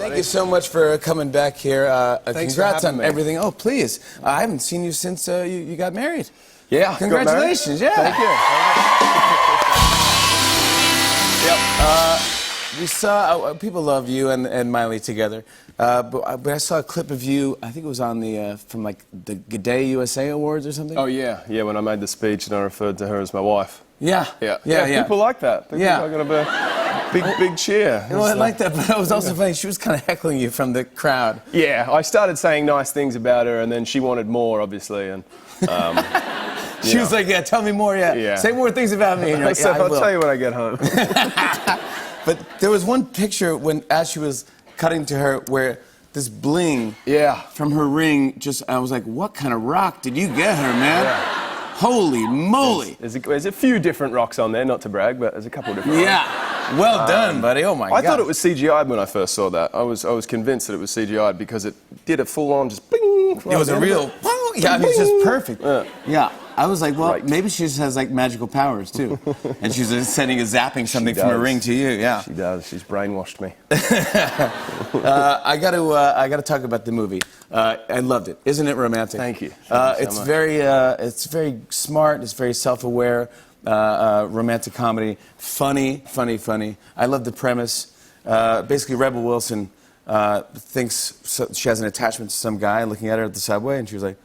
Thank you so much for coming back here. Thanks for congrats having on me. everything. Oh, please. I haven't seen you since you got married. Yeah. Congratulations. Got married. Yeah. Thank you. We saw, people love you and Miley together, but I saw a clip of you, I think it was on the, from like the G'day USA Awards or something? Oh, yeah. Yeah, when I made the speech and I referred to her as my wife. Yeah. Yeah. People like that. People Yeah. are going to big cheer. Well, I like that, but it was also funny. She was kind of heckling you from the crowd. Yeah, I started saying nice things about her, and then she wanted more, obviously, and... She was like, yeah, tell me more, yeah. Say more things about me. And you're like, So yeah, I I'll will. tell you when I get home. But there was one picture as she was cutting to her where this bling from her ring I was like, what kind of rock did you get her, man? Yeah. Holy moly. There's a few different rocks on there, not to brag, but there's a couple of different ones. Yeah. Well done, buddy. Oh, my God. I thought it was CGI'd when I first saw that. I was convinced that it was CGI'd because it did a full-on just bing. It was a real... Yeah, I mean, it's just perfect. Yeah. I was like, well, Right. maybe she just has, like, magical powers, too. And she's just zapping something from her ring to you, yeah. She does. She's brainwashed me. I got to talk about the movie. I loved it. Isn't it romantic? Thank you. Thank you so much. It's very smart. It's very self-aware. Romantic comedy. Funny. I love the premise. Basically, Rebel Wilson thinks she has an attachment to some guy looking at her at the subway, and she was like,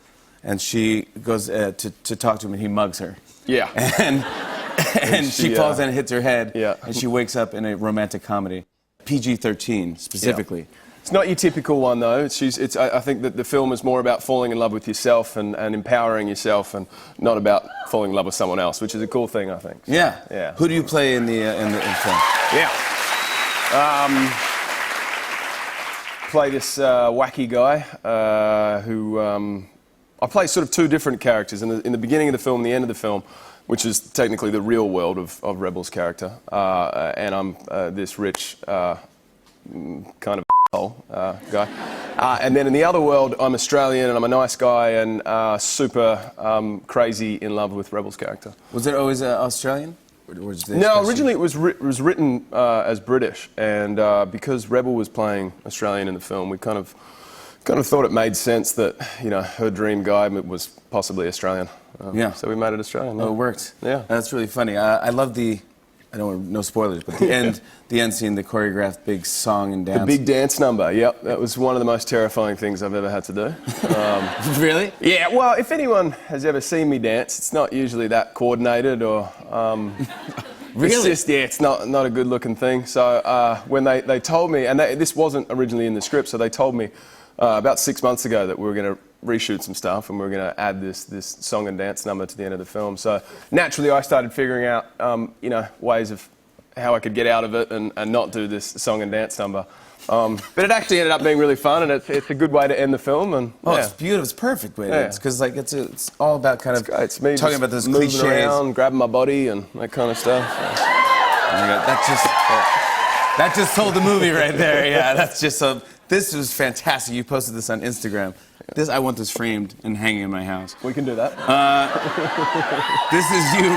and she goes to talk to him, and he mugs her. Yeah. And she falls in and hits her head. Yeah. And she wakes up in a romantic comedy. PG-13 specifically. Yeah. It's not your typical one, though. I think that the film is more about falling in love with yourself and empowering yourself, and not about falling in love with someone else, which is a cool thing, I think. So, yeah. Who do you play in the film? Yeah. Play this wacky guy who... I play sort of two different characters in the beginning of the film and the end of the film, which is technically the real world of Rebel's character. And I'm this rich kind of guy. And then in the other world, I'm Australian and I'm a nice guy and super crazy in love with Rebel's character. Was it always Australian? Or was this No, originally it was written as British, and because Rebel was playing Australian in the film, we kind of thought it made sense that, you know, her dream guy was possibly Australian. So we made it Australian. Oh, it worked. Yeah. That's really funny. I love I don't want no spoilers, but the end scene, the choreographed big song and dance. The big dance number, yep. That was one of the most terrifying things I've ever had to do. Really? Yeah, well, if anyone has ever seen me dance, it's not usually that coordinated or... Really? It's just, it's not a good looking thing. So when they told me, and this wasn't originally in the script, so they told me about 6 months ago that we were going to reshoot some stuff and we were going to add this song and dance number to the end of the film. So naturally I started figuring out, you know, ways of how I could get out of it and not do this song and dance number. But it actually ended up being really fun, and it's a good way to end the film. And it's beautiful. It's perfect way. Because like it's all about kind of it's me talking about those moving cliches, around, grabbing my body, and that kind of stuff. That just told the movie right there. Yeah, that's just so. This was fantastic. You posted this on Instagram. I want this framed and hanging in my house. We can do that. This is you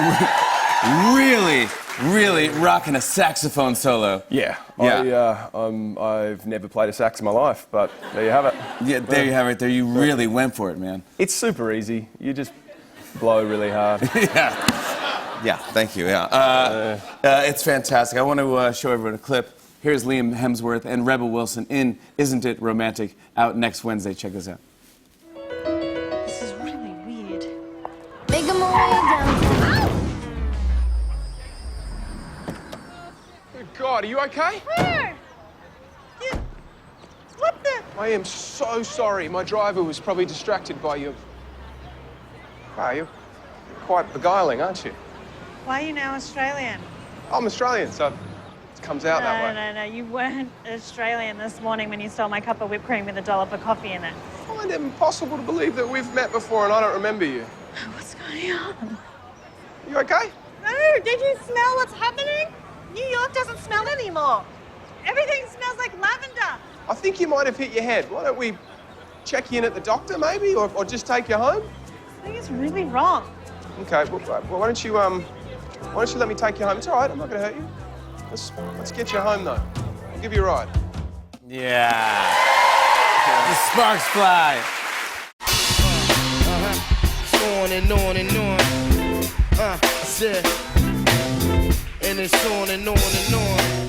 really rocking a saxophone solo. Yeah. I've never played a sax in my life, but there you have it. Yeah, there you have it. There, you really went for it, man. It's super easy. You just blow really hard. Yeah. Thank you. Yeah. It's fantastic. I want to show everyone a clip. Here's Liam Hemsworth and Rebel Wilson in Isn't It Romantic, out next Wednesday. Check this out. This is really weird. Making my way downtown. Good God, are you okay? Where? What the? I am so sorry. My driver was probably distracted by you. Wow, you're quite beguiling, aren't you? Why are you now Australian? I'm Australian, so it comes out that way. No. You weren't Australian this morning when you stole my cup of whipped cream with a dollop of coffee in it. I find it impossible to believe that we've met before and I don't remember you. What's going on? You okay? No, did you smell what's happening? New York doesn't smell anymore. Everything smells like lavender. I think you might have hit your head. Why don't we check you in at the doctor, maybe, or just take you home? I think it's really wrong. Okay, well, why don't you let me take you home? It's all right, I'm not going to hurt you. Let's get you home, though. I'll give you a ride. Yeah. The sparks fly. On and on and on. I said, and it's on and on and on.